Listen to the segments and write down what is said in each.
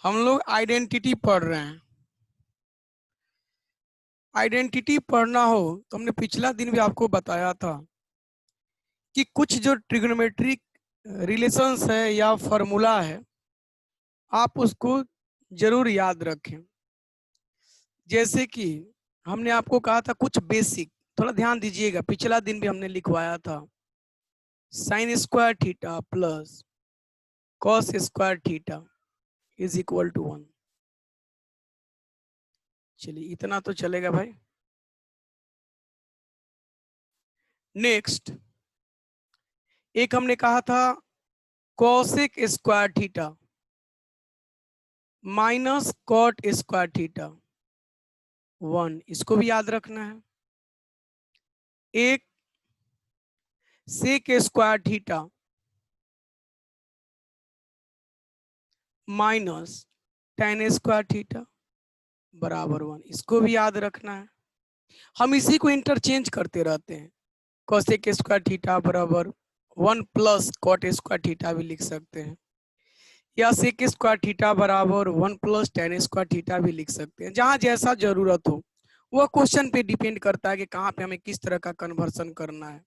हम लोग आइडेंटिटी पढ़ रहे हैं। आइडेंटिटी पढ़ना हो तो हमने पिछला दिन भी आपको बताया था कि कुछ जो ट्रिग्नोमेट्रिक रिलेशंस है या फॉर्मूला है, आप उसको जरूर याद रखें। जैसे कि हमने आपको कहा था कुछ बेसिक, थोड़ा ध्यान दीजिएगा। पिछला दिन भी हमने लिखवाया था sine square theta plus cos square theta is equal to 1। चलिए इतना तो चलेगा भाई। नेक्स्ट एक हमने कहा था cosec square theta minus cot square theta 1, इसको भी याद रखना है। एक sec square theta minus tan square theta बराबर 1, इसको भी याद रखना है। हम इसी को इंटरचेंज करते रहते हैं। कॉसेक स्क्वायर थीटा बराबर 1 प्लस कॉट स्क्वायर थीटा भी लिख सकते हैं, या सेक स्क्वायर थीटा बराबर 1 प्लस टेन स्क्वायर थीटा भी लिख सकते हैं। जहां जैसा जरूरत हो, वह क्वेश्चन पे डिपेंड करता है कि कहाँ पे हमें किस तरह का कन्वर्सन करना है।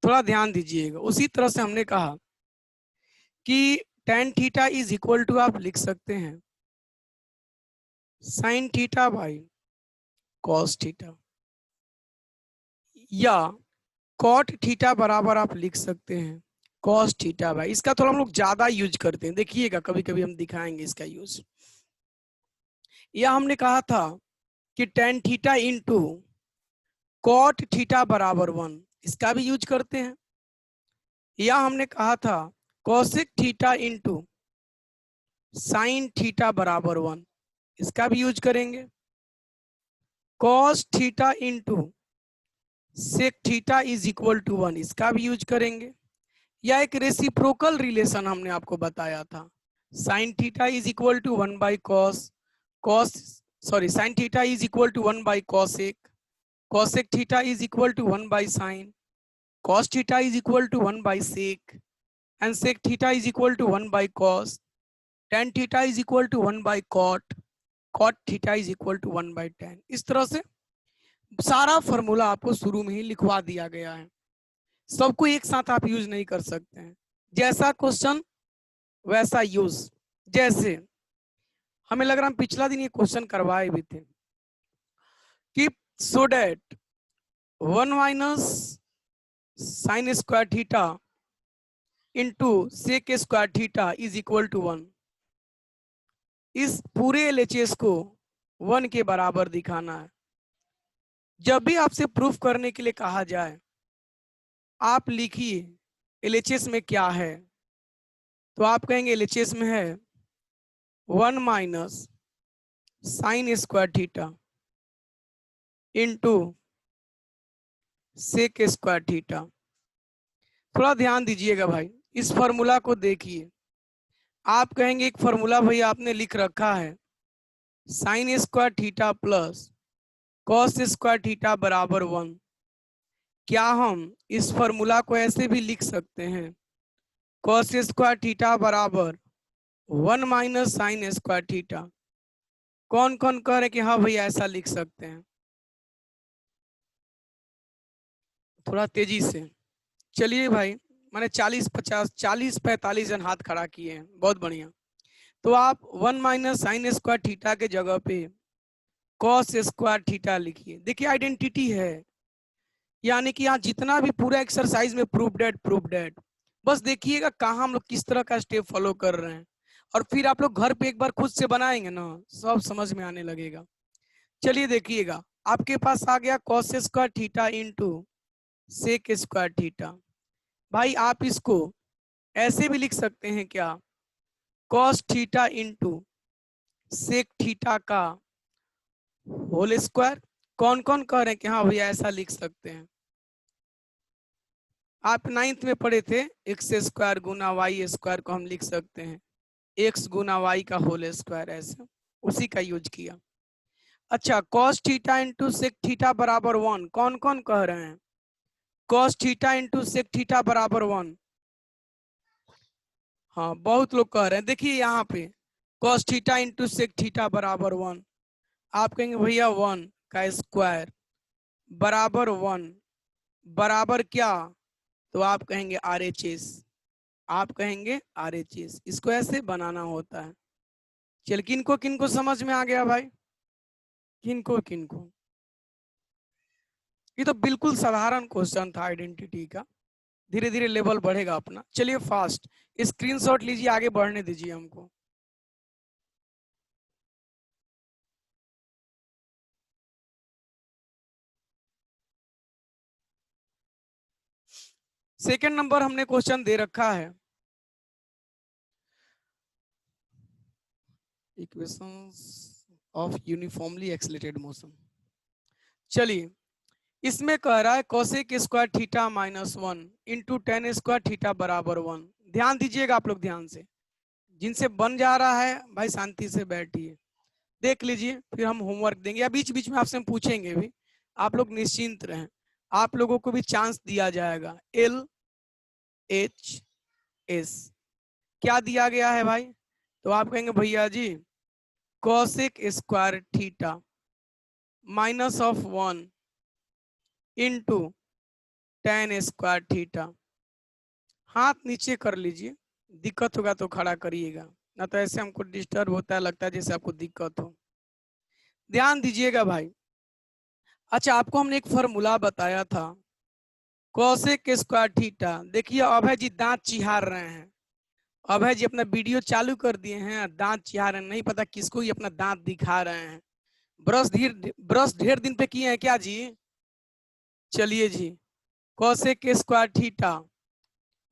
थोड़ा ध्यान दीजिएगा। उसी तरह से हमने कहा कि tan theta is equal to आप लिख सकते हैं sine theta by cos theta, या कॉट थीटा बराबर आप लिख सकते हैं कॉस थीटा बाई। इसका थोड़ा हम लोग ज्यादा यूज करते हैं, देखिएगा कभी कभी हम दिखाएंगे इसका यूज। या हमने कहा था कि tan theta into cot theta बराबर 1, इसका भी यूज करते हैं। या हमने कहा था cosec theta into sine theta बराबर 1, इसका भी यूज करेंगे। Cos theta into sec theta is equal to 1, इसका भी यूज करेंगे। या एक रेसिप्रोकल रिलेशन हमने आपको बताया था, sine theta is equal to 1 by cos, cos sorry sine theta is equal to 1 by cosec, cosec theta is equal to 1 by sine, cos theta is equal to 1 by sec, and sec theta is equal to 1 by cos, tan theta is equal to 1 by cot, cot theta is equal to 1 by tan। इस तरह से सारा formula आपको शुरू में ही लिखवा दिया गया है। सबको एक साथ आप यूज नहीं कर सकते हैं, जैसा क्वेश्चन वैसा यूज। जैसे हमें लग रहा है हम पिछला दिन ये क्वेश्चन करवाए भी थे कि so that 1 minus sine square theta into sec square theta is equal to 1। इस पूरे एलएचएस को 1 के बराबर दिखाना है। जब भी आपसे प्रूफ करने के लिए कहा जाए, आप लिखिए एलएचएस में क्या है, तो आप कहेंगे एलएचएस में है 1 minus sine square theta into sec square theta. थोड़ा ध्यान दीजिएगा भाई, इस फॉर्मूला को देखिए। आप कहेंगे एक फॉर्मूला भैया आपने लिख रखा है sign square theta plus cos square theta बराबर 1। क्या हम इस फॉर्मूला को ऐसे भी लिख सकते हैं कॉस स्क्वायर थीटा बराबर 1 माइनस साइन स्क्वायर थीटा? कौन कौन कह रहे कि हाँ भैया ऐसा लिख सकते हैं? थोड़ा तेजी से चलिए भाई। मैंने 40 50 40 45 जन हाथ खड़ा किए हैं, बहुत बढ़िया। तो आप 1 माइनस साइन स्क्वायर थीटा के जगह पे कॉस स्क्वायर थीटा लिखिए। देखिए आइडेंटिटी है, यानी कि यहाँ जितना भी पूरा एक्सरसाइज में प्रूफ डेट, बस देखिएगा कहाँ हम लोग किस तरह का स्टेप फॉलो कर रहे हैं, और फिर आप लोग घर पे एक बार खुद से बनाएंगे ना, सब समझ में आने लगेगा। चलिए देखिएगा, आपके पास आ गया cos square theta into sec square theta. भाई आप इसको ऐसे भी लिख सकते हैं क्या, cos theta into sec theta का होल स्क्वायर। कौन कौन कह रहे हैं कि हाँ भैया ऐसा लिख सकते हैं? आप 9th में पढ़े थे एक्स स्क्वायर गुना वाई स्क्वायर को हम लिख सकते हैं एक्स गुना वाई का होल स्क्वायर, ऐसे उसी का यूज किया। अच्छा, cos theta into sec theta बराबर 1, कौन कौन कह रहे हैं cos theta into sec theta बराबर 1? हाँ बहुत लोग कह रहे हैं। देखिए यहाँ पे cos theta into sec theta बराबर 1। आप कहेंगे भैया 1 का स्क्वायर बराबर 1 बराबर क्या, तो आप कहेंगे RHS। आप कहेंगे RHS। इसको ऐसे बनाना होता है। चल किनको किनको समझ में आ गया भाई, किनको किनको? ये तो बिल्कुल साधारण क्वेश्चन था आइडेंटिटी का। धीरे धीरे लेवल बढ़ेगा अपना। चलिए फास्ट स्क्रीनशॉट लीजिए, आगे बढ़ने दीजिए हमको। सेकंड नंबर हमने क्वेश्चन दे रखा है, equations of uniformly accelerated motion. चलिए इसमें कह रहा है cosec square theta minus 1 into tan square theta बराबर 1। ध्यान दीजिएगा आप लोग, ध्यान से। जिनसे बन जा रहा है भाई शांति से बैठिए, देख लीजिए, फिर हम होमवर्क देंगे या बीच बीच में आपसे हम पूछेंगे भी। आप लोग निश्चिंत रहें, आप लोगों को भी चांस दिया जाएगा। LHS क्या दिया गया है भाई, तो आप कहेंगे भैया जी cosec square theta minus of 1 into tan square theta. हाथ नीचे कर लीजिए, दिक्कत होगा तो खड़ा करिएगा, ना तो ऐसे हमको डिस्टर्ब होता है, लगता है जैसे आपको दिक्कत हो। ध्यान दीजिएगा भाई। अच्छा आपको हमने एक फॉर्मूला बताया था कोसेक स्क्वायर थीटा। देखिए अभय जी दांत चिहार रहे हैं, अभय जी अपना वीडियो चालू कर दिए हैं, दांत चिहार रहे हैं, नहीं पता किसको ही अपना दांत दिखा रहे हैं। ब्रश ढेर दिन पे किए हैं क्या जी? चलिए जी, cosec square theta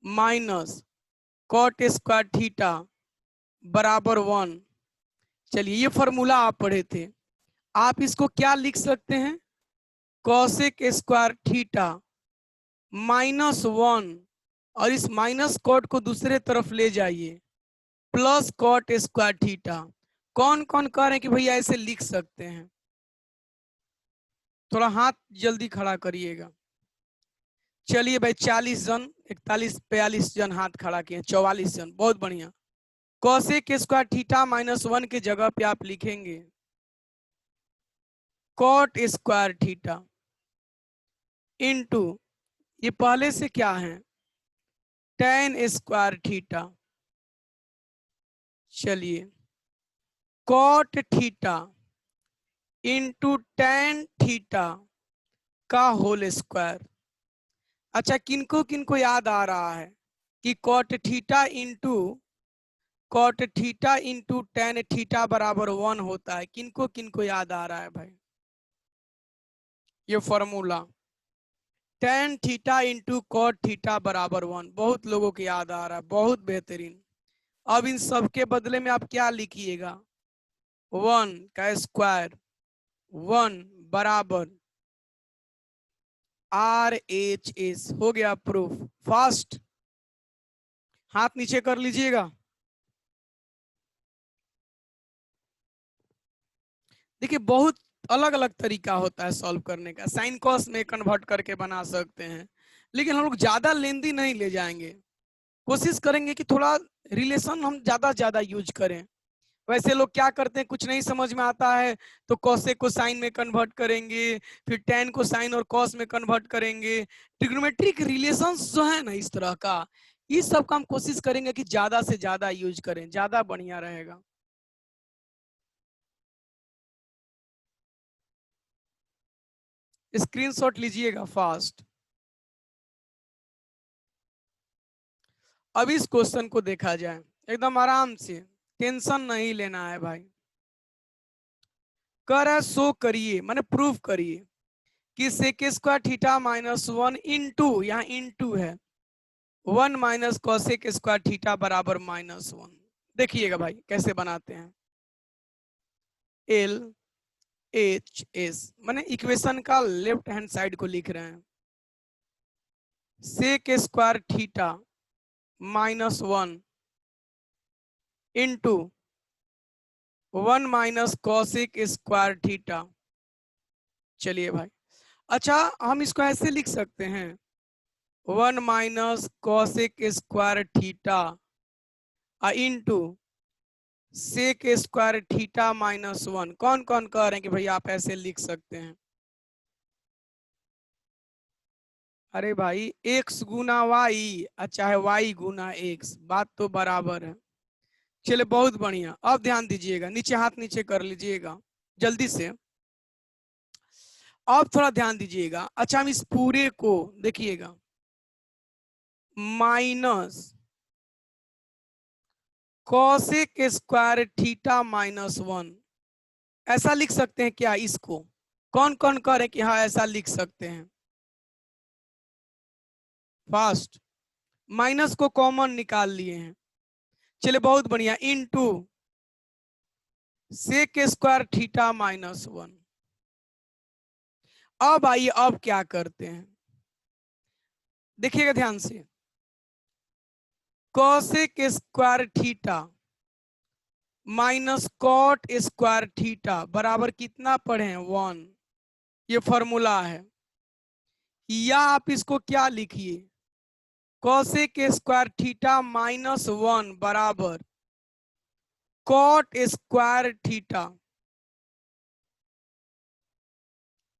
minus cot square theta बराबर 1। चलिए ये फॉर्मूला आप पढ़े थे, आप इसको क्या लिख सकते हैं, कोसेक स्क्वायर थीटा माइनस 1, और इस माइनस कॉट को दूसरे तरफ ले जाइए, प्लस कॉट स्क्वायर थीटा। कौन कौन कह रहे हैं कि भैया ऐसे लिख सकते हैं? थोड़ा हाथ जल्दी खड़ा करिएगा। चलिए भाई 40 जन, 41 42 जन हाथ खड़ा किए, 44 जन, बहुत बढ़िया। कोसेक स्क्वायर थीटा माइनस 1 की जगह पे आप लिखेंगे कॉट स्क्वायर थीटा इंटू, ये पहले से क्या है, टेन स्क्वायर थीटा। चलिए cot theta into tan theta का होल स्क्वायर। अच्छा किनको किनको याद आ रहा है कि cot theta into tan theta बराबर 1 होता है? किनको किनको याद आ रहा है भाई ये formula, tan theta into cot theta बराबर 1? बहुत लोगों को याद आ रहा है, बहुत बेहतरीन। अब इन सब के बदले में आप क्या लिखिएगा, 1 का स्क्वायर 1 बराबर RHS। हो गया प्रूफ। फास्ट हाथ नीचे कर लीजिएगा। देखिए बहुत अलग अलग तरीका होता है सॉल्व करने का, साइन कॉस में कन्वर्ट करके बना सकते हैं, लेकिन हम लोग ज्यादा लेंदी नहीं ले जाएंगे। कोशिश करेंगे कि थोड़ा रिलेशन हम ज्यादा यूज करें। वैसे लोग क्या करते हैं, कुछ नहीं समझ में आता है तो कॉसे को साइन में कन्वर्ट करेंगे, फिर टेन को साइन और कॉस में कन्वर्ट करेंगे। ट्रिग्नोमेट्रिक रिलेशंस जो है ना इस तरह का, इस सब का हम कोशिश करेंगे कि ज्यादा से ज्यादा यूज करें, ज्यादा बढ़िया रहेगा। स्क्रीनशॉट लीजिएगा फास्ट। अब इस क्वेश्चन को देखा जाए एकदम आराम से, टेंशन नहीं लेना है भाई। कर है सो करिए, माने प्रूव करिए कि sec square theta minus 1 into, यहाँ इंटू है, 1 माइनस कॉसेक स्क्वायर थीटा बराबर -1। देखिएगा भाई कैसे बनाते हैं। LHS माने इक्वेशन का लेफ्ट हैंड साइड को लिख रहे हैं, sec square theta -1 into 1 minus cosec square theta. चलिए भाई, अच्छा हम इसको ऐसे लिख सकते हैं, 1 minus cosec square theta into sec square theta minus 1। कौन कौन कह रहे हैं कि भाई आप ऐसे लिख सकते हैं? अरे भाई x गुना वाई चाहे y गुना x, बात तो बराबर है। चले बहुत बढ़िया। अब ध्यान दीजिएगा, नीचे हाथ नीचे कर लीजिएगा जल्दी से। अब थोड़ा ध्यान दीजिएगा। अच्छा, हम इस पूरे को देखिएगा, minus cosec square theta minus 1, ऐसा लिख सकते हैं क्या इसको? कौन कौन कह रहे हैं कि हाँ ऐसा लिख सकते हैं? फास्ट। माइनस को कॉमन निकाल लिए हैं। चलिए बहुत बढ़िया। Into sec square theta minus 1। अब आइए, अब क्या करते हैं, देखिएगा ध्यान से। Cosec square theta minus cot square theta बराबर कितना पढ़े हैं? 1। ये फॉर्मूला है। या आप इसको क्या लिखिए, कॉसेक स्क्वायर थीटा माइनस 1 बराबर कॉट स्क्वायर थीटा।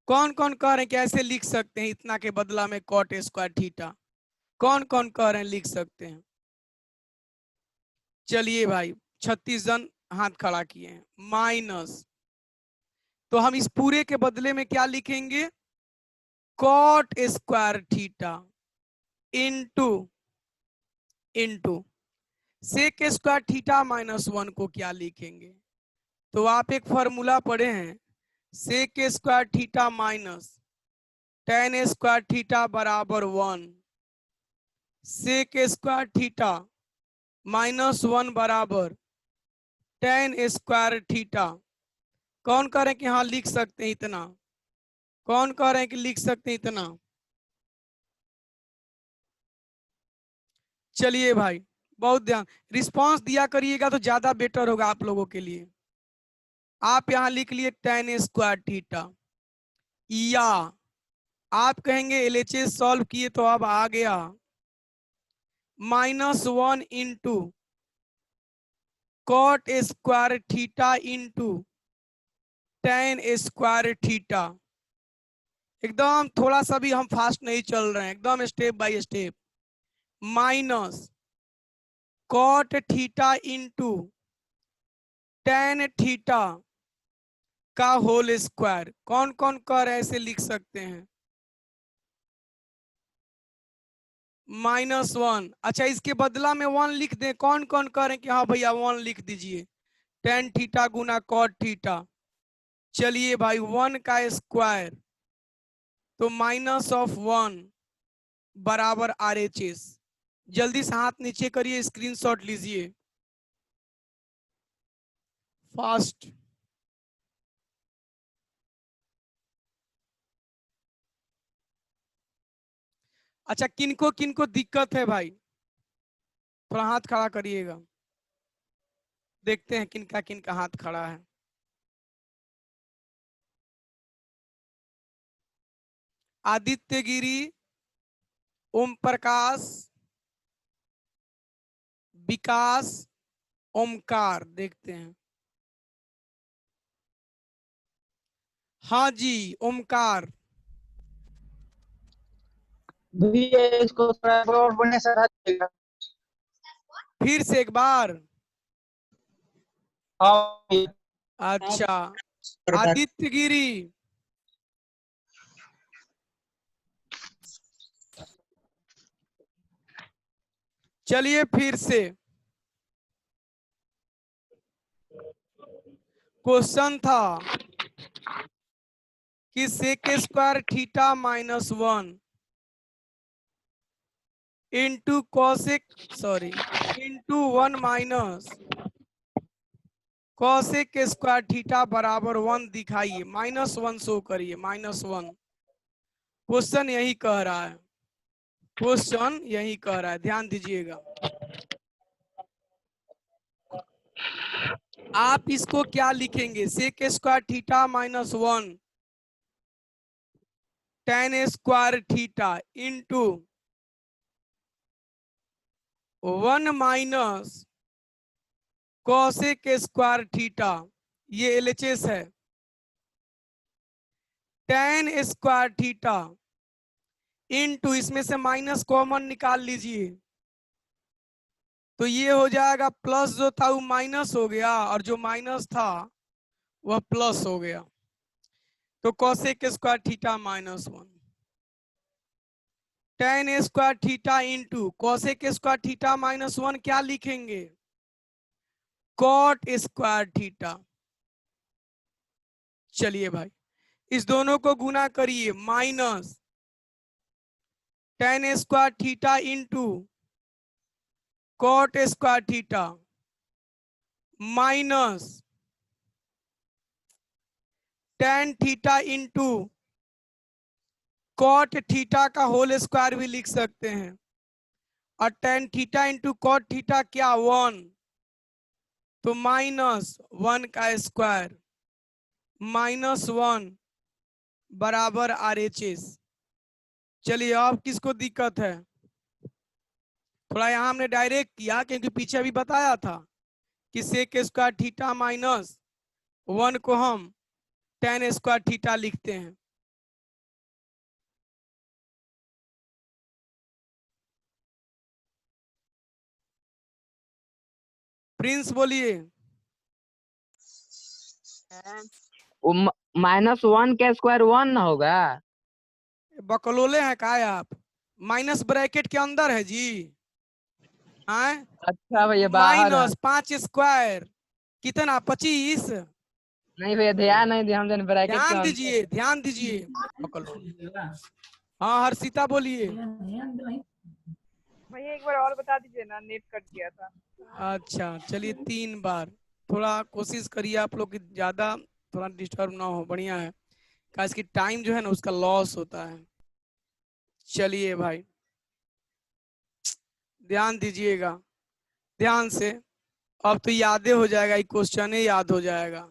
कौन कौन कह रहे हैं कि ऐसे लिख सकते हैं, इतना के बदला में कॉट स्क्वायर थीटा? कौन कौन कह रहे हैं लिख सकते हैं? चलिए भाई, 36 जन हाथ खड़ा किए हैं। माइनस, तो हम इस पूरे के बदले में क्या लिखेंगे? Cot square theta into into sec square theta minus 1 को क्या लिखेंगे? तो आप एक फॉर्मूला पढ़े हैं, sec square theta minus tan square theta बराबर 1। सेक स्क्वायर थीटा माइनस 1 बराबर टेन स्क्वायर थीटा। कौन कह रहे हैं कि हाँ लिख सकते हैं इतना? कौन कह रहे हैं कि लिख सकते हैं इतना? चलिए भाई, बहुत ध्यान रिस्पांस दिया करिएगा तो ज्यादा बेटर होगा आप लोगों के लिए। आप यहां लिख लिए टेन स्क्वायर थीटा, या आप कहेंगे एलएचएस सॉल्व किए तो अब आ गया -1 into cot square theta into tan square theta. एकदम थोड़ा सा भी हम फास्ट नहीं चल रहे हैं, एकदम step by step. Minus cot theta into tan theta का होल स्क्वायर। कौन कौन कर ऐसे लिख सकते हैं? -1। अच्छा, इसके बदला में 1 लिख दें? कौन कौन कह रहे हैं कि हाँ भैया 1 लिख दीजिए? टेन थीटा गुना कॉट थीटा। चलिए भाई, 1 का स्क्वायर तो -1 बराबर RHS। जल्दी से हाथ नीचे करिए, स्क्रीनशॉट लीजिए फास्ट। अच्छा, किनको किनको दिक्कत है भाई, थोड़ा हाथ खड़ा करिएगा, देखते हैं किनका किनका हाथ खड़ा है। आदित्य गिरी, ओम प्रकाश, विकास, ओमकार, देखते हैं। हाँ जी, ओमकार। भैया इसको थोड़ा और बढ़िया से हटा दीजिएगा। फिर से एक बार। हाँ भैया। अच्छा, आदित्य गिरी, चलिए फिर से। क्वेश्चन था कि sec square theta -1 into cosec, sorry, into 1 minus cosec square theta बराबर 1 दिखाइए। -1 शो करिए, -1। क्वेश्चन यही कह रहा है, क्वेश्चन यही कह रहा है, ध्यान दीजिएगा। आप इसको क्या लिखेंगे? Sec square theta -1 tan square theta into 1 minus cosec square theta, ये एलएचएस है। टेन स्क्वायर थीटा इनटू, इसमें से माइनस कॉमन निकाल लीजिए, तो ये हो जाएगा प्लस, जो था वो माइनस हो गया और जो माइनस था वह प्लस हो गया। तो cosec square theta -1, tan square theta into cosec square theta -1 क्या लिखेंगे, कॉट स्क्वायर थीटा। चलिए भाई, इस दोनों को गुना करिए, minus tan square theta into cot square theta minus tan theta into cot theta का होल स्क्वायर भी लिख सकते हैं, और tan theta into cot theta क्या 1, तो -1 का स्क्वायर -1 बराबर RHS। चलिए, अब किसको दिक्कत है, थोड़ा यहाँ हमने डायरेक्ट किया क्योंकि पीछे भी बताया था कि सेक स्क्वायर थीटा -1 को हम टेन स्क्वायर थीटा लिखते हैं। प्रिंस बोलिए। वो -1 का स्क्वायर 1 ना होगा। बकलोले हैं काय आप, माइनस ब्रैकेट के अंदर है जी। आए, अच्छा भैया, बाहर है। -5 स्क्वायर कितना, 25। नहीं भैया, ध्यान नहीं दिया, हम जन ब्रैकेट के ध्यान अंदर। दीजिए, ध्यान दीजिए, बकलोल। हाँ हर्षिता बोलिए। भैया एक बार और बता दीजिए ना, नेट कट गया था। अच्छा चलिए, 3 बार, थोड़ा कोशिश करिए आप लोग की ज्यादा थोड़ा डिस्टर्ब ना हो, बढ़िया है, काश की टाइम जो है ना उसका लॉस होता है। चलिए भाई, ध्यान दीजिएगा, ध्यान से, अब तो यादें हो जाएगा, ये क्वेश्चन ही याद हो जाएगा।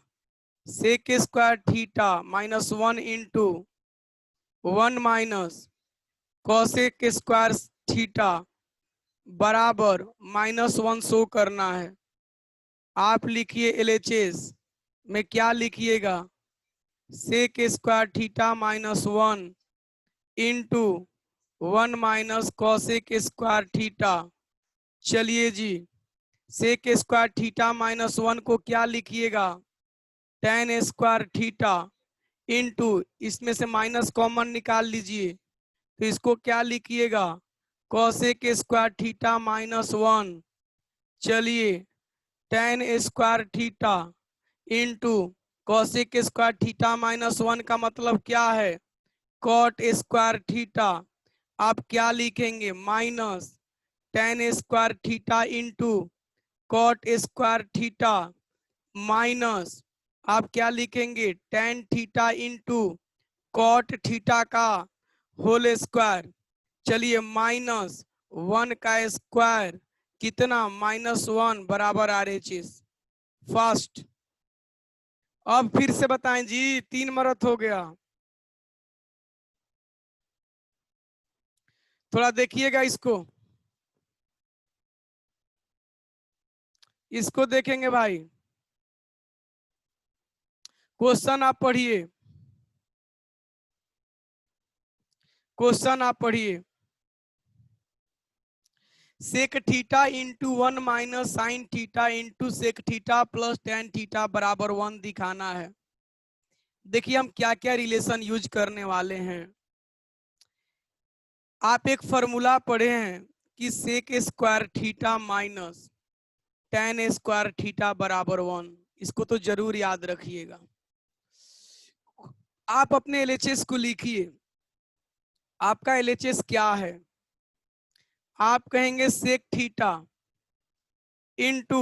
Sec square theta -1 into 1 minus cosec square theta बराबर -1 शो करना है। आप लिखिए LHS में क्या लिखिएगा, sec square theta -1 into 1 minus cosec square theta. चलिए जी, सेक स्क्वायर थीटा -1 को क्या लिखिएगा, टेन स्क्वायर थीटा इंटू, इसमें से माइनस कॉमन निकाल लीजिए, तो इसको क्या लिखिएगा, कॉसेक स्क्वायर थीटा -1। चलिए, ten square theta into cosec square theta -1 का मतलब क्या है, कॉट स्क्वायर थीटा। आप क्या लिखेंगे, minus tan square theta into cot square theta minus, आप क्या लिखेंगे, tan theta into cot theta का होल स्क्वायर। चलिए, -1 का स्क्वायर कितना, -1 बराबर RHS फर्स्ट। अब फिर से बताएं जी, 3 मरत हो गया, थोड़ा देखिएगा इसको, इसको देखेंगे भाई। क्वेश्चन आप पढ़िए, क्वेश्चन आप पढ़िए, sec theta into 1 minus sine theta into sec theta plus tan theta बराबर 1 दिखाना है। देखिए हम क्या क्या रिलेशन यूज करने वाले हैं। आप एक फॉर्मूला पढ़े हैं कि sec square theta minus tan square theta बराबर 1, इसको तो जरूर याद रखिएगा। आप अपने LHS को लिखिए, आपका LHS क्या है, आप कहेंगे sec theta into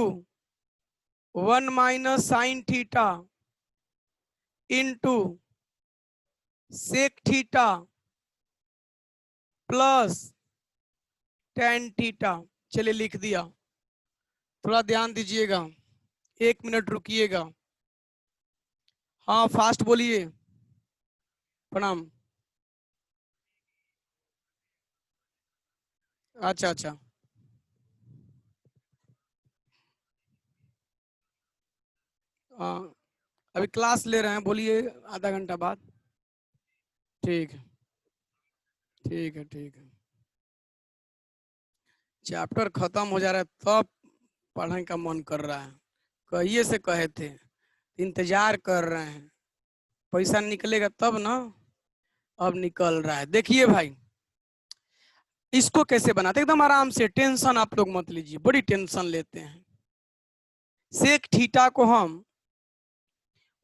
1 minus sine theta into sec theta plus tan theta. चलिए लिख दिया, थोड़ा ध्यान दीजिएगा, 1 मिनट रुकिएगा। हाँ फास्ट बोलिए, प्रणाम। अच्छा अच्छा, अभी क्लास ले रहे हैं, बोलिए आधा घंटा बाद। ठीक है ठीक है ठीक है। चैप्टर खत्म हो जा रहा है तब पढ़ने का मन कर रहा है, कहिए से कहे थे, इंतजार कर रहे हैं, पैसा निकलेगा तब ना, अब निकल रहा है। देखिए भाई इसको कैसे बनाते, एकदम आराम से, टेंशन आप लोग मत लीजिए, बड़ी टेंशन लेते हैं। सेक थीटा को हम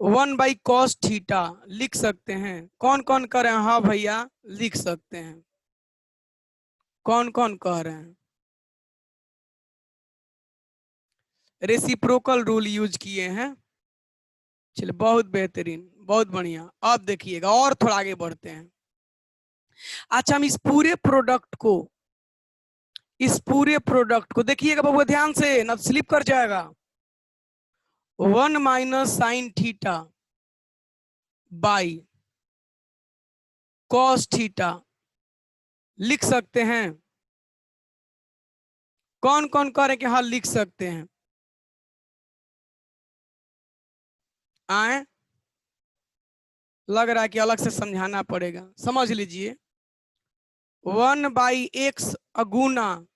1/cos थीटा लिख सकते हैं। कौन कौन कह रहे हैं हाँ भैया लिख सकते हैं? कौन कौन कह रहे हैं? रेसिप्रोकल रूल यूज किए हैं, चलिए बहुत बेहतरीन, बहुत बढ़िया। अब देखिएगा और थोड़ा आगे बढ़ते हैं। अच्छा हम इस पूरे प्रोडक्ट को देखिएगा बाबू ध्यान से, न स्लिप कर जाएगा। 1 minus sine theta by cos theta लिख सकते हैं। कौन कौन कह रहे हैं कि हाँ लिख सकते हैं? आए, लग रहा है कि अलग से समझाना पड़ेगा, समझ लीजिए। 1/x अगुना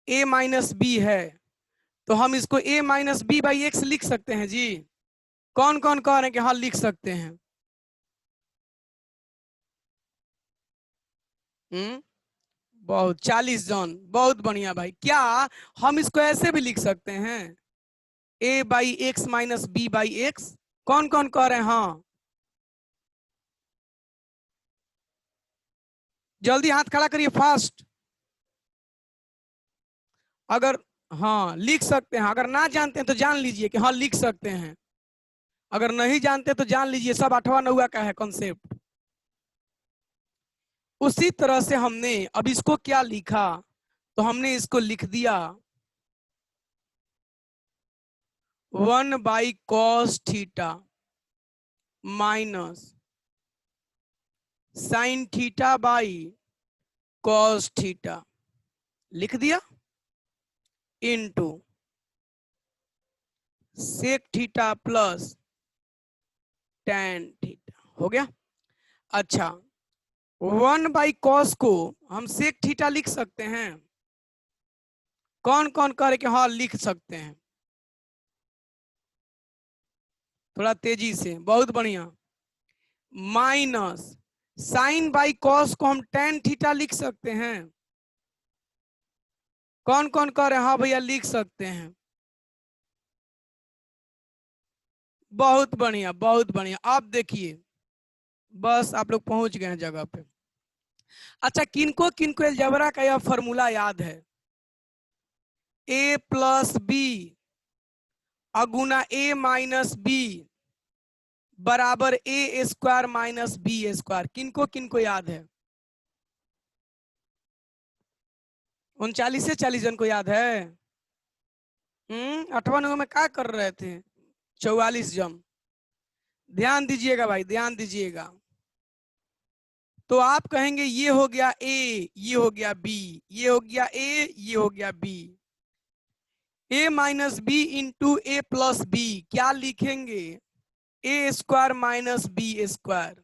a माइनस बी है, तो हम इसको a minus b by x लिख सकते हैं जी। कौन कौन कह रहे हैं कि हाँ लिख सकते हैं? बहुत 40 जन, बहुत बढ़िया भाई। क्या हम इसको ऐसे भी लिख सकते हैं, a by x minus b by x? कौन कौन कह रहे हैं हाँ? जल्दी हाथ खड़ा करिए फास्ट। अगर हाँ लिख सकते हैं, अगर ना जानते हैं तो जान लीजिए कि हाँ लिख सकते हैं, अगर नहीं जानते तो जान लीजिए सब 8वां 9वां का है कॉन्सेप्ट। उसी तरह से हमने अब इसको क्या लिखा, तो हमने इसको लिख दिया 1/cos theta minus sine theta by cos theta, लिख दिया, into sec theta plus tan theta, हो गया। अच्छा 1/cos को हम सेक थीटा लिख सकते हैं। कौन कौन कह रहे कि हाँ लिख सकते हैं? थोड़ा तेजी से, बहुत बढ़िया। माइनस साइन बाई कॉस को हम tan थीटा लिख सकते हैं। कौन कौन कह रहे हैं हाँ भैया लिख सकते हैं? बहुत बढ़िया बहुत बढ़िया। अब देखिए बस आप लोग पहुंच गए हैं जगह पे। अच्छा किनको किनको अलजेब्रा का यह फॉर्मूला याद है? a प्लस बी अगुना a माइनस बी बराबर a square minus b square. किनको किनको याद है? 39 से 40 जन को याद है। 8वां 9वां में क्या कर रहे थे? 44 जन। ध्यान दीजिएगा भाई, ध्यान दीजिएगा। तो आप कहेंगे ये हो गया ए, ये हो गया बी, ये हो गया ए, ये हो गया b. a minus b into a plus b क्या लिखेंगे? A square minus b square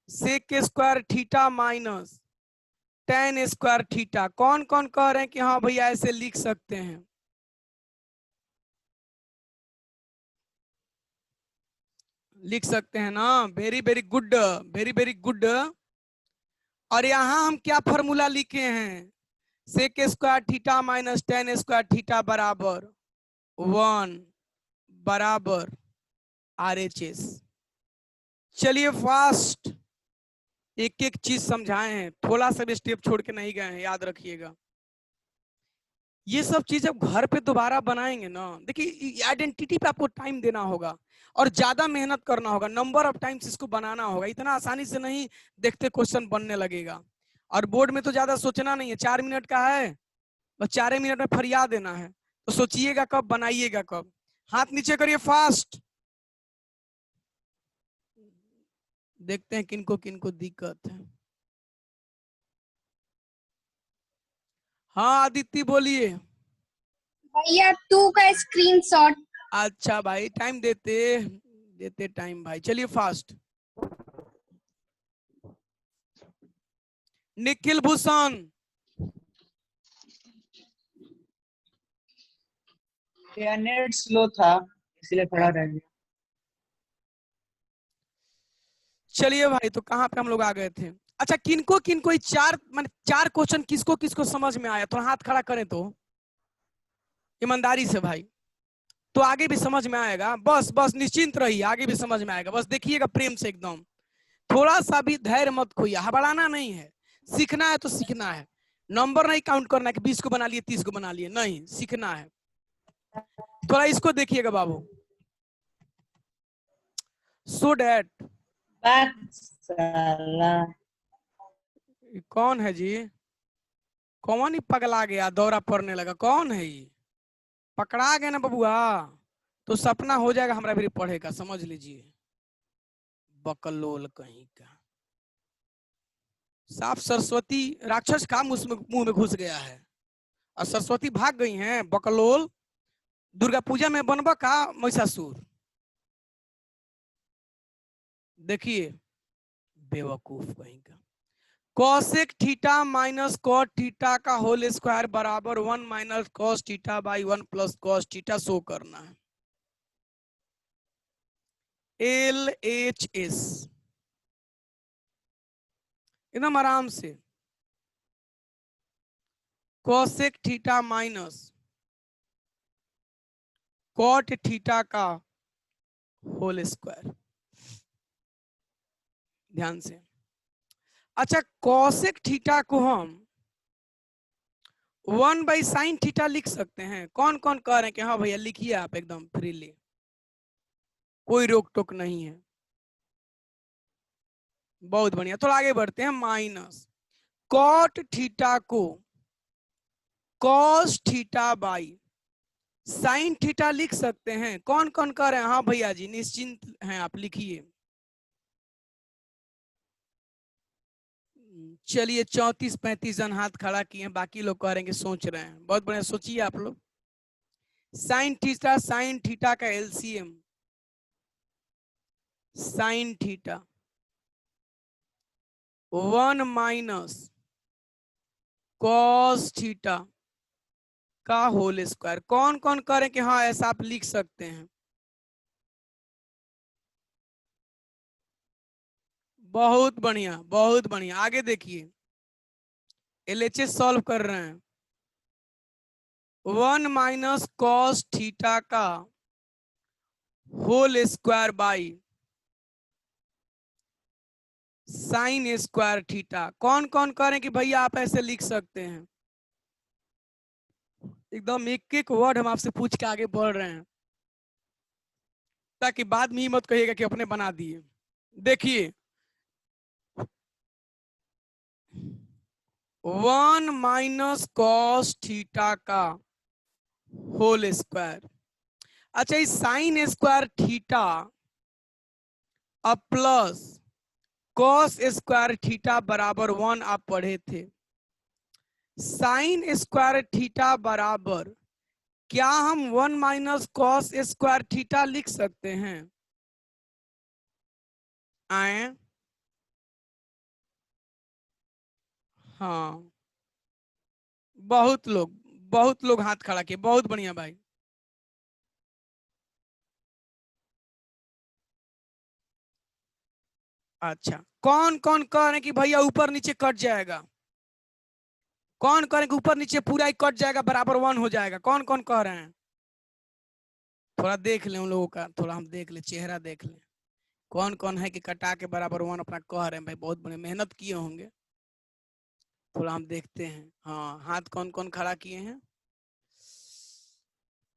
sec square theta minus tan square theta. कौन कौन कह रहे हैं कि हाँ भैया ऐसे लिख सकते हैं? लिख सकते हैं ना, very very good, very very good. और यहां हम क्या फॉर्मूला लिखे हैं? Sec square theta minus tan square theta बराबर 1 बराबर RHS। चलिए फास्ट एक एक चीज समझाए हैं, थोड़ा सा भी स्टेप छोड़ के नहीं गए हैं, याद रखिएगा। ये सब चीज अब घर पे दोबारा बनाएंगे ना, देखिए आइडेंटिटी पे आपको टाइम देना होगा और ज्यादा मेहनत करना होगा, नंबर ऑफ टाइम्स इसको बनाना होगा, इतना आसानी से नहीं देखते क्वेश्चन बनने लगेगा। और बोर्ड में तो ज्यादा सोचना नहीं है, 4 मिनट का है, बस 4 मिनट में फरिया देना है, तो सोचिएगा कब, बनाइएगा कब। हाथ नीचे करिए फास्ट। देखते हैं किनको किनको दिक्कत है। हाँ आदित्य बोलिए। भैया 2 का स्क्रीनशॉट अच्छा भाई टाइम देते देते टाइम भाई, चलिए फास्ट। निखिल भूषण, या नेट स्लो था इसलिए थोड़ा रह गया। चलिए भाई, तो कहाँ पे हम लोग आ गए थे? अच्छा, किनको किनको ये चार माने चार क्वेश्चन किसको किसको समझ में आया? थोड़ा हाथ खड़ा करें तो, ईमानदारी से भाई, तो आगे भी समझ में आएगा। बस बस निश्चिंत रहिए, आगे भी समझ में आएगा। बस देखिएगा प्रेम से एकदम, थोड़ा सा भी धैर्य मत खोइए, हबड़ाना नहीं है। सीखना है तो सीखना है, नंबर नहीं काउंट करना है कि 20 को बना लिए 30 को बना लिए, नहीं, सीखना है। थोड़ा इसको देखिएगा बाबू, सो डैट। बात साला। कौन है जी? कौन ही पगला गया, दौरा पड़ने लगा? कौन है ये? पकड़ा गया ना बबुआ, तो सपना हो जाएगा हमारा भी पढ़ेगा, समझ लीजिए। बकलोल कहीं का, साफ सरस्वती राक्षस का मुंह में घुस गया है, और सरस्वती भाग गई हैं। बकलोल, दुर्गा पूजा में बनबा का महिषासुर। देखिए बेवकूफ कहीं का। Cosec theta minus cot theta का होल स्क्वायर बराबर 1 minus cos theta by 1 plus cos theta show करना है। LHS एकदम आराम से, cosec theta minus cot theta का होल स्क्वायर, ध्यान से। अच्छा, कॉसेक थीटा को हम 1 बाई साइन थीटा लिख सकते हैं। कौन कौन कह रहे हैं कि हाँ भैया लिखिए आप एकदम फ्रीली, कोई रोक टोक नहीं है। बहुत बढ़िया, थोड़ा आगे बढ़ते हैं। माइनस कॉट थीटा को cos theta by sine theta लिख सकते हैं। कौन कौन कह रहे हैं हाँ भैया जी, निश्चिंत हैं आप, लिखिए। चलिए 34-35 जन हाथ खड़ा किए हैं, बाकी लोग कह रहे हैं कि सोच रहे हैं। बहुत बढ़िया, सोचिए आप लोग। साइन थीटा का LCM, sine theta 1 minus cos theta का होल स्क्वायर। कौन कौन कह रहे हैं कि हाँ ऐसा आप लिख सकते हैं? बहुत बढ़िया, बहुत बढ़िया। आगे देखिए, LHS सॉल्व कर रहे हैं। 1 माइनस कॉस थीटा का whole square by sine square theta. कौन कौन कह रहे हैं कि भैया आप ऐसे लिख सकते हैं? एकदम एक एक वर्ड हम आपसे पूछ के आगे बढ़ रहे हैं, ताकि बाद में ही मत कहिएगा कि अपने बना दिए। देखिए 1 माइनस कॉस थीटा का होल स्क्वायर। अच्छा, इस साइन स्क्वायर थीटा अब प्लस कॉस स्क्वायर थीटा बराबर 1 आप पढ़े थे। साइन स्क्वायर थीटा बराबर, क्या हम 1 माइनस कॉस स्क्वायर थीटा लिख सकते हैं? आए, हाँ, बहुत लोग हाथ खड़ा किए, बहुत बढ़िया भाई। अच्छा, कौन कौन कह रहे हैं कि भैया ऊपर नीचे कट जाएगा? कौन कह रहे हैं कि ऊपर नीचे पूरा ही कट जाएगा, बराबर 1 हो जाएगा? कौन कौन कह रहे हैं? थोड़ा देख लें उन लोगों का, थोड़ा हम देख ले, चेहरा देख लें। कौन कौन है कि कटा के बराबर 1 अपना कह रहे हैं? भाई बहुत बड़े मेहनत किए होंगे। थोड़ा हम देखते हैं, हाँ हाथ कौन कौन खड़ा किए हैं।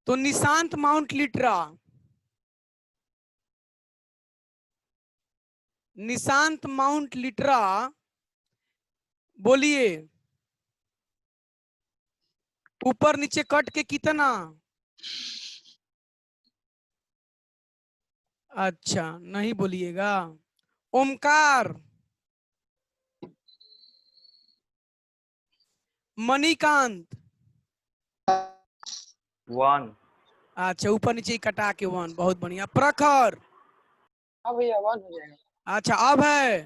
तो Nishant mount Litera, Nishant mount Litera बोलिए, ऊपर नीचे कट के कितना? अच्छा नहीं बोलिएगा। ओमकार, मणिकांत, 1 अच्छा ऊपर नीचे ही कटा के 1, बहुत बढ़िया। प्रखर, हाँ भैया 1 हो जाएगा। अच्छा अब है।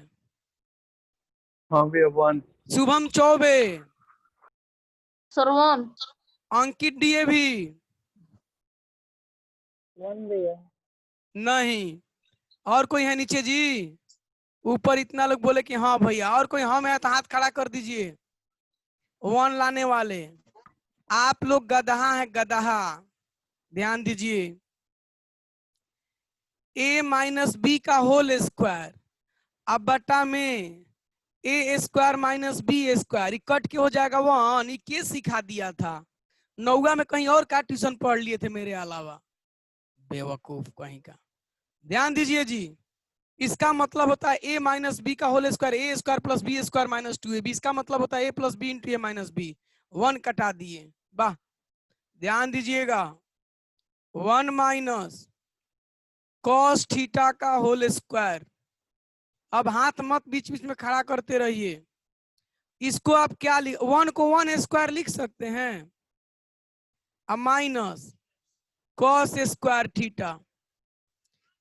हाँ भैया 1। शुभम चौबे, सर 1। अंकित डीएवी, 1 भैया। नहीं। और कोई है नीचे जी? ऊपर इतना लोग बोले कि हाँ भैया, और कोई हम है तो हाथ खड़ा कर दीजिए। 1 लाने वाले आप लोग गदहा है, गदहा। ध्यान दीजिए, a माइनस बी का होल स्क्वायर, अब बटा में a square minus b square, cut के हो जाएगा 1। ये के सिखा दिया था? नौवा में कहीं और का ट्यूशन पढ़ लिए थे मेरे अलावा? बेवकूफ कहीं का। ध्यान दीजिए जी, इसका मतलब होता है ए माइनस बी का whole square, a square plus b square minus 2ab। इसका मतलब होता है a plus b into a minus b. 1 कटा दिए, वाह। ध्यान दीजिएगा, 1 माइनस कॉस थीटा का होल स्क्वायर। अब हाथ मत बीच बीच में खड़ा करते रहिए। इसको आप क्या लिख, 1 को 1 स्क्वायर लिख सकते हैं, अब माइनस कॉस स्क्वायर थीटा।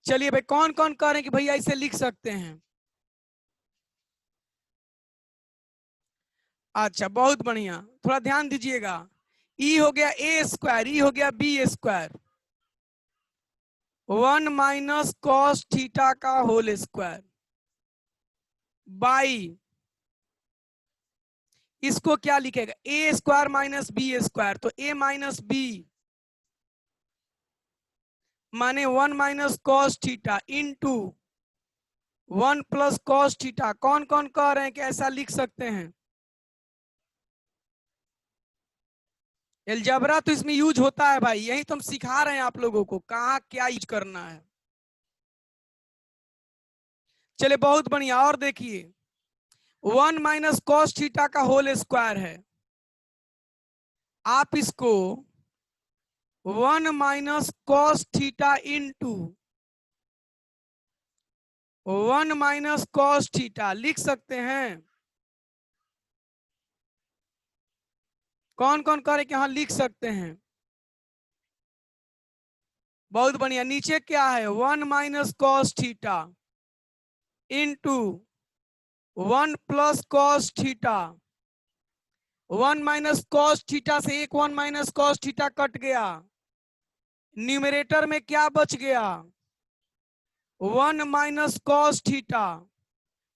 चलिए भाई, कौन कौन कह रहे हैं कि भैया इसे लिख सकते हैं? अच्छा बहुत बढ़िया, थोड़ा ध्यान दीजिएगा। ई हो गया ए स्क्वायर, ई हो गया b square, 1 minus cos theta का होल स्क्वायर बाई, इसको क्या लिखेगा, a square minus b square. तो ए माइनस बी माने 1 minus cos theta into 1 plus cos theta. कौन कौन कह रहे हैं कि ऐसा लिख सकते हैं? एलजबरा तो इसमें यूज होता है भाई, यही तो हम सिखा रहे हैं आप लोगों को, कहाँ क्या यूज करना है। चलिए बहुत बढ़िया, और देखिए 1 माइनस कॉस थीटा का होल स्क्वायर है, आप इसको 1 minus cos theta into 1 minus cos theta लिख सकते हैं। कौन कौन करे कि हाँ लिख सकते हैं? बहुत बढ़िया। नीचे क्या है, 1 minus cos theta into 1 plus cos theta. 1 minus cos theta से एक 1 माइनस कॉस थीटा कट गया, न्यूमरेटर में क्या बच गया, 1 minus cos theta.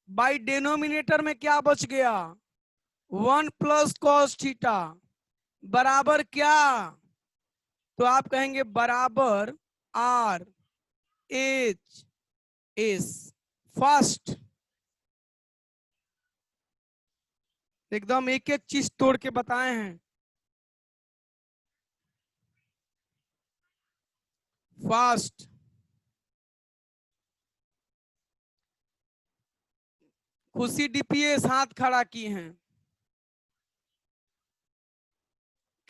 By denominator में क्या बच गया, 1 प्लस कॉस थीटा। बराबर क्या? तो आप कहेंगे बराबर आर एच एस। फर्स्ट एकदम एक एक चीज तोड़ के बताए हैं। फास्ट, खुशी डीपीएस हाथ खड़ा की हैं,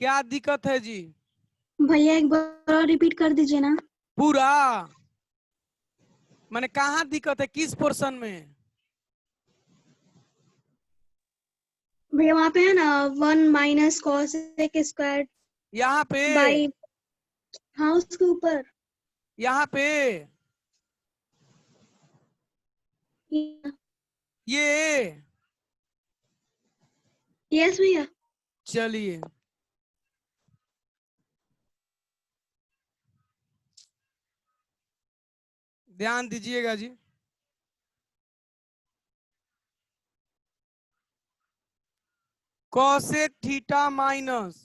क्या दिक्कत है जी? भैया एक बार और रिपीट कर दीजिए ना। पूरा मैंने कहा दिक्कत है, किस पोर्शन में? भैया वहाँ पे है ना 1 माइनस कॉस स्क्वायर यहाँ पे, बाई, हाँ उसके ऊपर। यहाँ पे ये, यस भैया। चलिए ध्यान दीजिएगा जी। कॉसेक थीटा माइनस,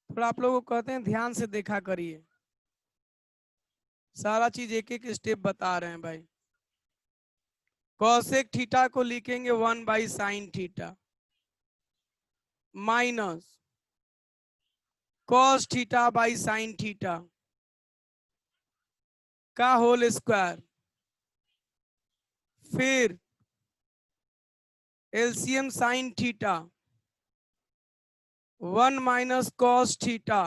थोड़ा आप लोगों को कहते हैं ध्यान से देखा करिए, सारा चीज एक एक स्टेप बता रहे हैं भाई। कॉसेक थीटा को लिखेंगे 1 by sine theta minus cos theta by sine theta का होल स्क्वायर, फिर LCM sine theta 1 minus cos theta.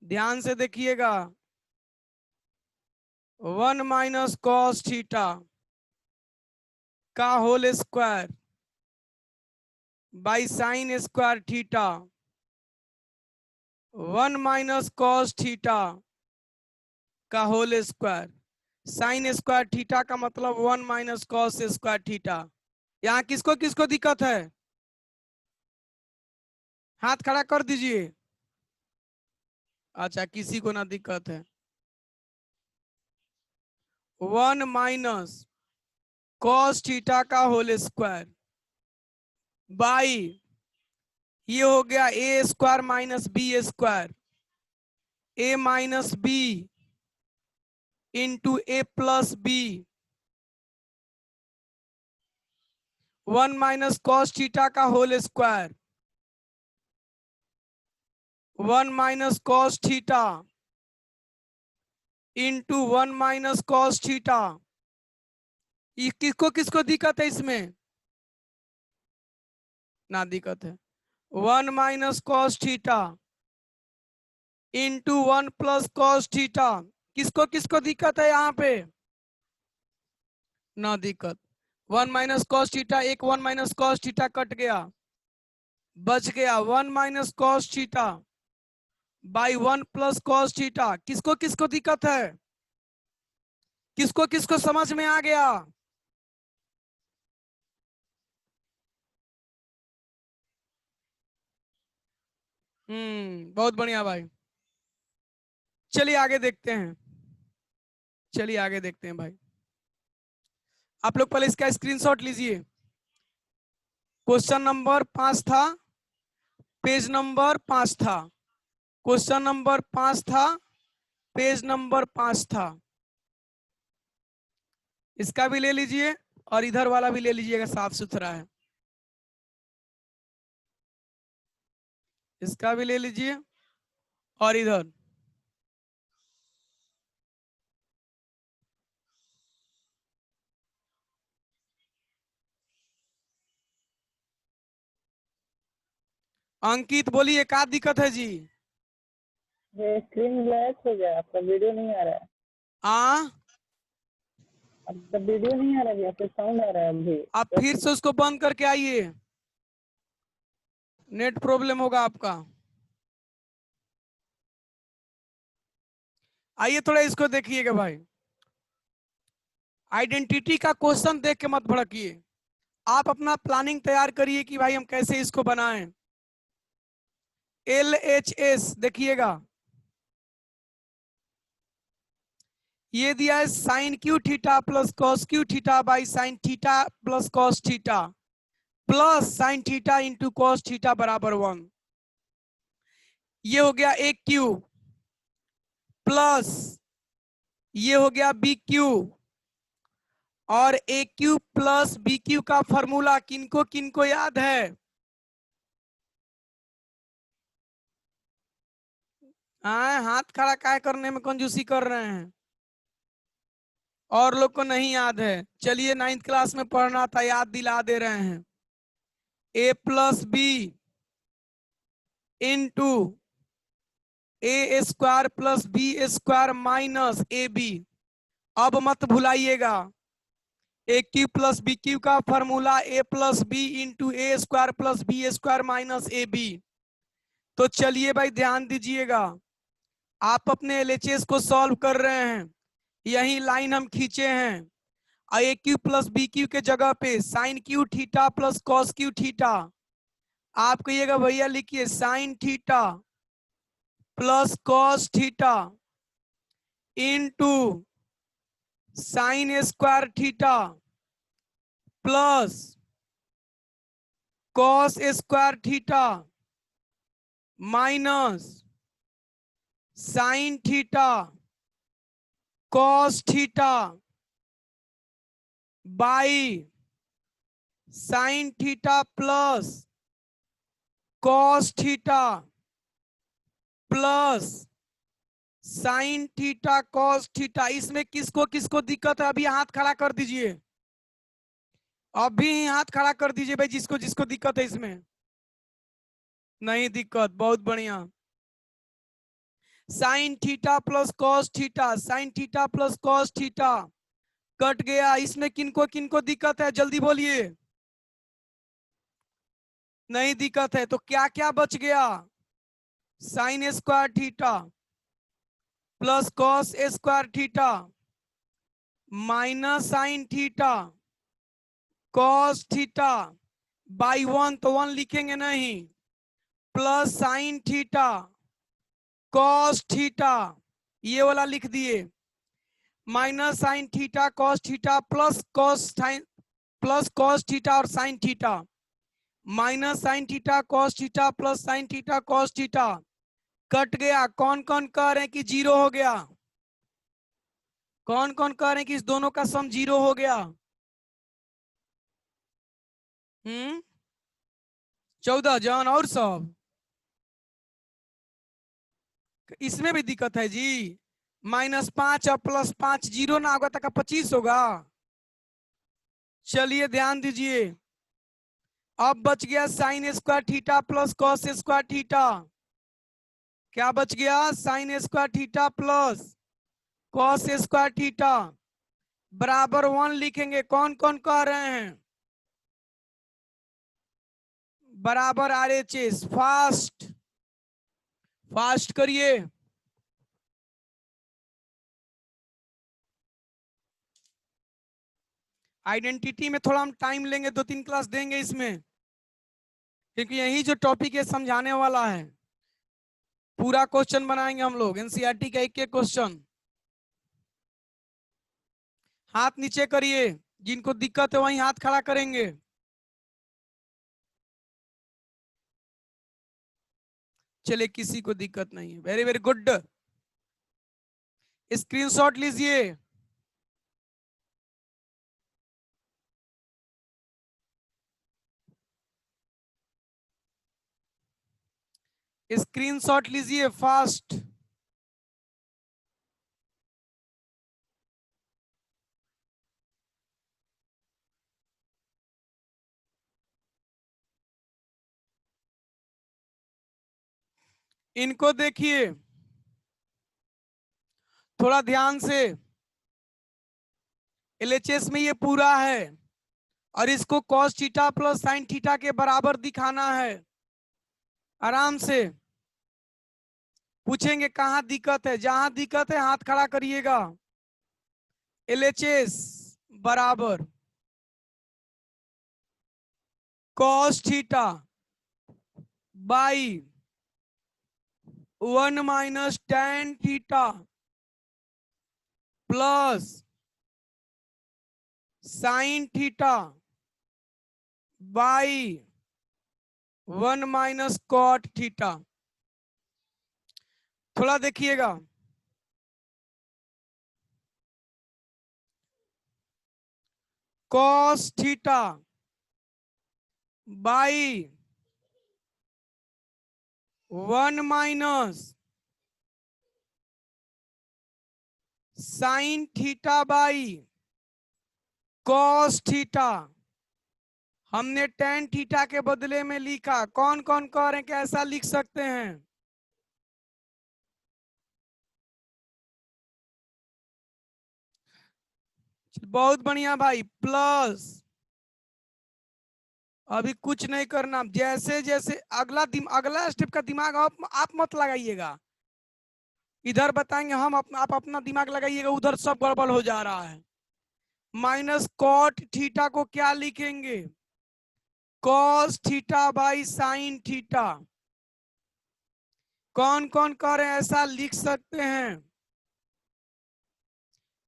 ध्यान से देखिएगा, 1 माइनस कॉस थीटा का whole square by sine square theta 1 minus cos theta का whole square. Sine square theta का मतलब 1 minus cos square theta. यहाँ किसको किसको दिक्कत है? हाथ खड़ा कर दीजिए। अच्छा, किसी को ना दिक्कत है। 1 माइनस कॉस थीटा का होल स्क्वायर बाई ये हो गया a square minus b square, a minus b into a plus b. 1 minus cos theta का whole square, 1 minus cos theta into 1 minus cos theta. ये किसको किसको दिक्कत है इसमें? ना दिक्कत है। 1 minus cos theta into 1 plus cos theta. किसको किसको दिक्कत है यहाँ पे? ना दिक्कत। 1 माइनस कॉस थीटा, एक 1 माइनस कॉस थीटा कट गया, बच गया 1 minus cos theta by 1 plus cos theta. किसको किसको दिक्कत है? किसको किसको समझ में आ गया? बहुत बढ़िया भाई। चलिए आगे देखते हैं, चलिए आगे देखते हैं भाई। आप लोग पहले इसका स्क्रीनशॉट लीजिए। क्वेश्चन नंबर 5 था, पेज नंबर 5 था, क्वेश्चन नंबर 5 था, पेज नंबर 5 था। इसका भी ले लीजिए और इधर वाला भी ले लीजिएगा, साफ सुथरा है। इसका भी ले लीजिए और इधर। अंकित बोलिए, क्या दिक्कत है जी? ये स्क्रीन ब्लैक हो गया, आपका वीडियो नहीं आ रहा है। आपका वीडियो नहीं आ रहा है, आपका साउंड आ रहा है अभी। आप फिर से उसको बंद करके आइए, नेट प्रॉब्लम होगा आपका। आइए थोड़ा इसको देखिएगा भाई। आइडेंटिटी का क्वेश्चन देख के मत भड़किए, आप अपना प्लानिंग तैयार करिए कि भाई हम कैसे इसको बनाएं। LHS देखिएगा, ये दिया है sine cube theta plus cos cube theta by sine theta plus cos theta plus sine theta into cos theta बराबर 1। ये हो गया ए क्यू प्लस ये हो गया बी क्यू, और ए क्यू प्लस बी क्यू का फॉर्मूला किनको किनको याद है? हाथ खड़ा काय करने में कंजूसी कर रहे हैं? और लोग को नहीं याद है? चलिए 9th क्लास में पढ़ना था, याद दिला दे रहे हैं। A plus b into a square plus b square minus a b. अब मत भुलाइएगा, a cube plus b cube का formula a plus b into a square plus b square minus a b. तो चलिए भाई ध्यान दीजिएगा, आप अपने LHS को सॉल्व कर रहे हैं, यही लाइन हम खींचे हैं। A cube plus b cube के जगह पे sine cube theta plus cos cube theta. आप कहिएगा भैया लिखिए sine theta plus cos theta into sine square theta plus cos square theta minus sine theta cos theta by sine theta plus cos theta plus sine theta cos theta. इसमें किसको किसको दिक्कत है? अभी हाथ खड़ा कर दीजिए, अभी हाथ खड़ा कर दीजिए भाई, जिसको जिसको दिक्कत है। इसमें नहीं दिक्कत, बहुत बढ़िया। Sign theta plus cos theta, sign theta plus cos theta cut गया। इसमें किनको किनको दिक्कत है? जल्दी बोलिए। नहीं दिक्कत है, तो क्या क्या बच गया? Sine square theta plus cos square theta minus sine theta cos theta by 1, तो 1 लिखेंगे नहीं, plus sine theta cos theta, ये वाला लिख दिए, minus sine theta cos theta plus cos theta और sine theta, minus sine theta cos theta plus sine theta cos theta, cut गया। कौन कौन कह रहे हैं कि 0 हो गया? कौन कौन कह रहे हैं कि इस दोनों का सम 0 हो गया? 14 जन और सब, इसमें भी दिक्कत है जी। -5 और +5 0 ना होगा तो 25 होगा। चलिए ध्यान दीजिए, अब बच गया sine square theta plus cos square theta. क्या बच गया? Sine square theta plus cos square theta बराबर 1 लिखेंगे। कौन कौन कह रहे हैं? बराबर RHS। फास्ट फास्ट करिए। आइडेंटिटी में थोड़ा हम टाइम लेंगे, 2-3 क्लास देंगे इसमें, क्योंकि यही जो टॉपिक है समझाने वाला है। पूरा क्वेश्चन बनाएंगे हम लोग, एनसीईआरटी का एक क्वेश्चन। हाथ नीचे करिए, जिनको दिक्कत है वही हाथ खड़ा करेंगे। चले, किसी को दिक्कत नहीं है, वेरी वेरी गुड। स्क्रीनशॉट लीजिए। स्क्रीनशॉट लीजिए फास्ट। इनको देखिए थोड़ा ध्यान से। LHS में ये पूरा है और इसको cos theta plus sine theta के बराबर दिखाना है। आराम से पूछेंगे कहाँ दिक्कत है, जहां दिक्कत है हाथ खड़ा करिएगा। LHS बराबर cos theta by 1 minus tan theta plus sine theta by 1 minus cot theta. थोड़ा देखिएगा, cos theta by 1 minus sine theta by cos theta. हमने tan थीटा के बदले में लिखा। कौन कौन कह रहे हैं कि ऐसा लिख सकते हैं? बहुत बढ़िया भाई। प्लस अभी कुछ नहीं करना, जैसे जैसे अगला स्टेप का दिमाग आप मत लगाइएगा। इधर बताएंगे हम, आप अपना दिमाग लगाइएगा, उधर सब गड़बड़ हो जा रहा है। माइनस कॉट थीटा को क्या लिखेंगे? Cos theta by sine theta. कौन कौन कह रहे हैं ऐसा लिख सकते हैं?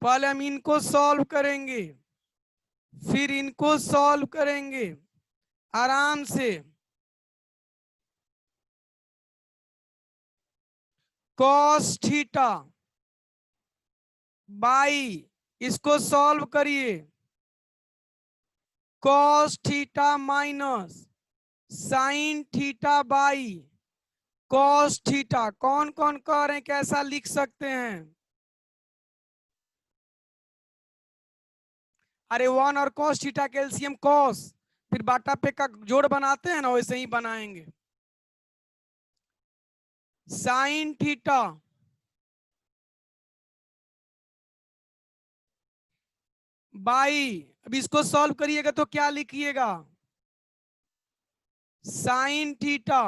पहले हम इनको सॉल्व करेंगे, फिर इनको सॉल्व करेंगे आराम से। कॉस थीटा बाई, इसको सॉल्व करिए, cos theta minus sine theta by cos theta. कौन कौन कह रहे हैं कैसा लिख सकते हैं? अरे 1 और कॉस थीटा के एलसीएम कॉस, फिर बाटा पे का जोड़ बनाते हैं ना, वैसे ही बनाएंगे। साइन थीटा बाई, अब इसको सॉल्व करिएगा तो क्या लिखिएगा? Sign theta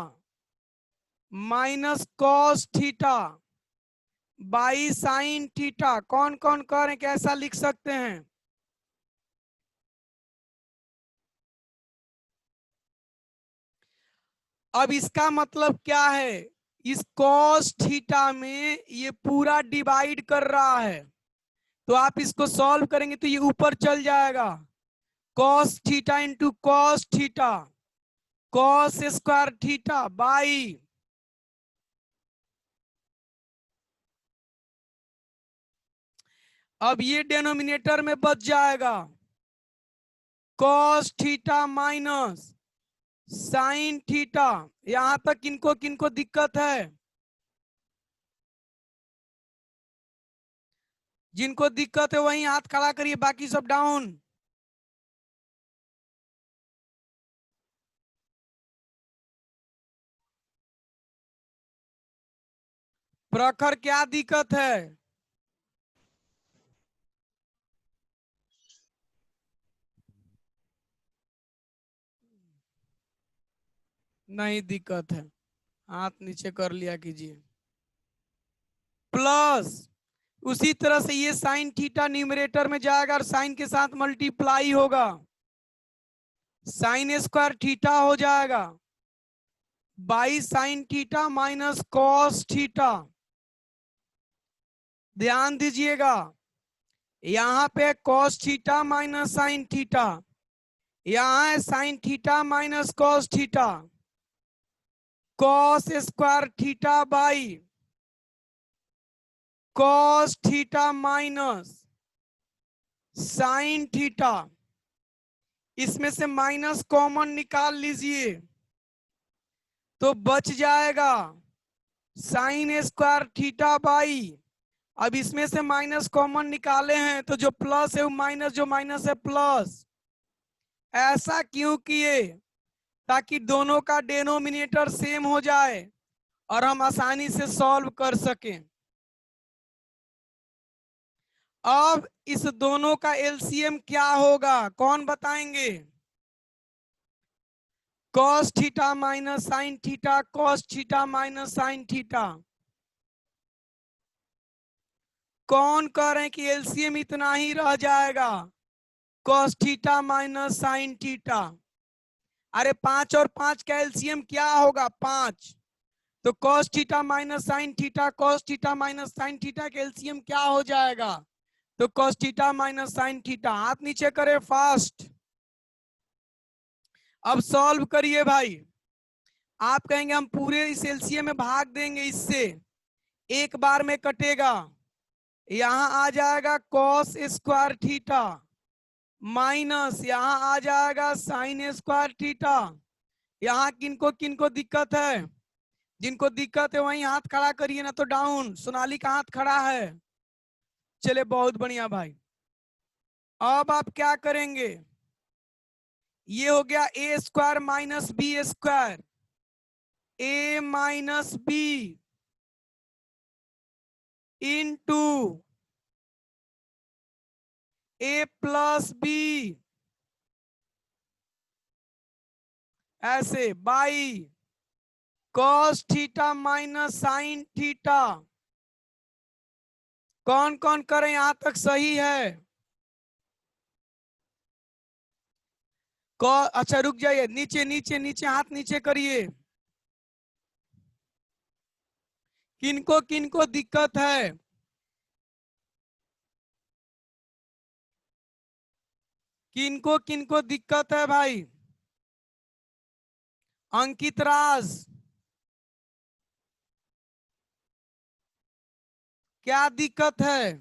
minus cos theta by sine theta. कौन कौन कह रहे हैं कैसा लिख सकते हैं? अब इसका मतलब क्या है? इस कॉस थीटा में ये पूरा डिवाइड कर रहा है, तो आप इसको सॉल्व करेंगे तो ये ऊपर चल जाएगा। Cos theta into cos theta, cos square theta by अब ये डेनोमिनेटर में बच जाएगा cos theta minus sine theta. यहां तक किनको किनको दिक्कत है? जिनको दिक्कत है वही हाथ खड़ा करिए, बाकी सब डाउन। प्रखर क्या दिक्कत है? नहीं दिक्कत है, हाथ नीचे कर लिया कीजिए। प्लस उसी तरह से ये साइन थीटा न्यूमरेटर में जाएगा और साइन के साथ मल्टीप्लाई होगा, साइन स्क्वायर थीटा हो जाएगा by sine theta minus cos theta. ध्यान दीजिएगा, यहां पे cos theta minus sine theta, यहां है sign theta minus cos theta. Cos square theta by cos theta minus sine theta. इसमें से माइनस कॉमन निकाल लीजिए तो बच जाएगा साइन स्क्वायर थीटा बाई। अब इसमें से माइनस कॉमन निकाले हैं तो जो प्लस है वो माइनस, जो माइनस है प्लस। ऐसा क्यों किए? ताकि दोनों का डेनोमिनेटर सेम हो जाए और हम आसानी से सॉल्व कर सकें। अब इस दोनों का एलसीएम क्या होगा, कौन बताएंगे? Cos theta minus sine theta, cos theta minus sine theta. कौन कह रहे हैं कि एलसीएम इतना ही रह जाएगा, cos theta minus sine theta? अरे 5 और 5 का एलसीएम क्या होगा? 5। तो cos theta minus sine theta, cos theta minus sine theta का एलसीएम क्या हो जाएगा? तो cos theta minus sine theta. हाथ नीचे करे फास्ट। अब सॉल्व करिए भाई। आप कहेंगे हम पूरे इस एलसीएम में भाग देंगे, इससे एक बार में कटेगा। यहां आ जाएगा कॉस स्क्वायर थीटा माइनस यहां आ जाएगा साइन स्क्वायर थीटा। यहां किनको किनको दिक्कत है? जिनको दिक्कत है वहीं हाथ खड़ा करिए, ना तो डाउन। सोनाली का हाथ खड़ा है, चले बहुत बढ़िया भाई। अब आप क्या करेंगे? ये हो गया a square minus b square, a minus b into a plus B, ऐसे by cos theta minus sine theta. कौन कौन करें यहां तक सही है? अच्छा रुक जाइए, नीचे नीचे नीचे हाथ नीचे करिए। किनको किनको दिक्कत है? किनको किनको दिक्कत है भाई? अंकित राज, क्या दिक्कत है?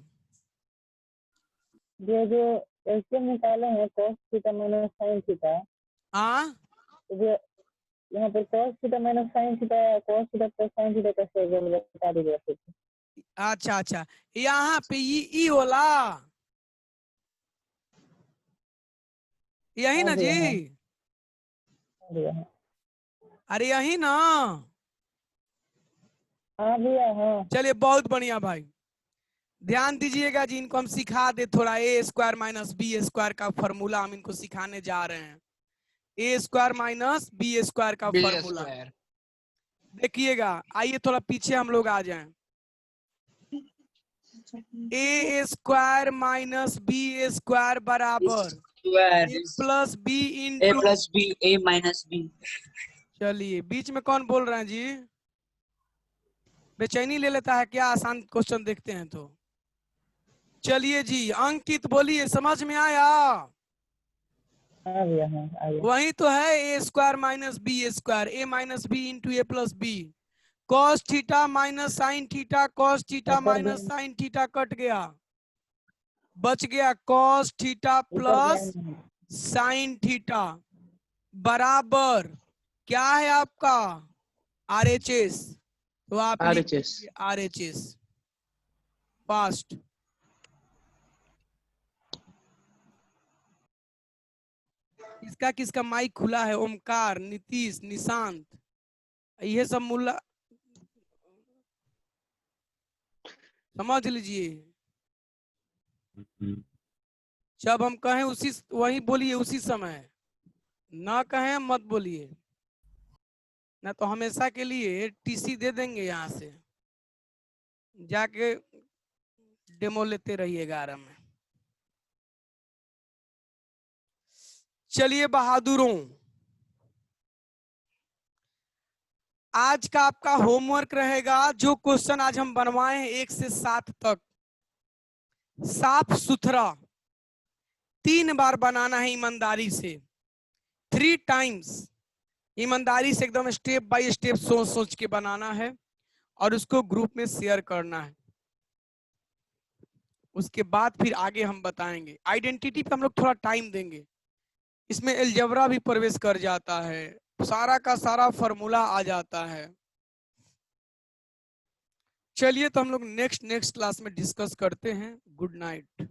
जो एलसीएम निकाले हैं cos theta minus sine theta, हाँ जो यहाँ पर cos theta minus sine theta, cos theta plus sine theta कैसे होगा मुझे बता दीजिए फिर। अच्छा अच्छा, यहाँ पे ई वाला यही ना जी? अरे यही ना? हाँ भैया हाँ। चलिए बहुत बढ़िया भाई, ध्यान दीजिएगा जी। इनको हम सिखा दे थोड़ा, ए स्क्वायर माइनस बी स्क्वायर का फॉर्मूला हम इनको सिखाने जा रहे हैं। ए स्क्वायर माइनस बी स्क्वायर का फॉर्मूला। देखिएगा, आइए थोड़ा पीछे हम लोग आ जाएं। ए स्क्वायर माइनस बी स्क्वायर बराबर स्क्वायर ए प्लस बी ए इंटू, प्लस बी ए माइनस बी। चलिए बीच में कौन बोल रहे हैं जी? बेचैनी ले लेता है क्या? आसान क्वेश्चन देखते हैं तो। चलिए जी अंकित बोलिए, समझ में आया? हाँ भैया हाँ आ गया। वही तो है, a square minus b square, a minus b into a plus b, cos theta minus sine theta, cos theta ऊपर भी माइनस साइन थीटा कट गया, बच गया कॉस थीटा ऊपर प्लस लाइन में। साइन थीटा बराबर क्या है आपका? RHS। तो आप RHS। RHS fast. किसका किसका माइक खुला है? ओमकार, नीतीश, निशांत, ये सब मुल्ला समझ लीजिए। जब हम कहें उसी वही बोलिए उसी समय, ना कहें मत बोलिए, ना तो हमेशा के लिए TC दे देंगे यहाँ से, जाके डेमो लेते रहिएगा आराम में। चलिए बहादुरों, आज का आपका होमवर्क रहेगा, जो क्वेश्चन आज हम बनवाए हैं 1 से 7 तक, साफ सुथरा 3 बार बनाना है ईमानदारी से, 3 टाइम्स ईमानदारी से एकदम स्टेप बाय स्टेप सोच सोच के बनाना है और उसको ग्रुप में शेयर करना है। उसके बाद फिर आगे हम बताएंगे। आइडेंटिटी पे हम लोग थोड़ा टाइम देंगे, इसमें अलजेब्रा भी प्रवेश कर जाता है, सारा का सारा फॉर्मूला आ जाता है। चलिए तो हम लोग नेक्स्ट क्लास में डिस्कस करते हैं। Good night.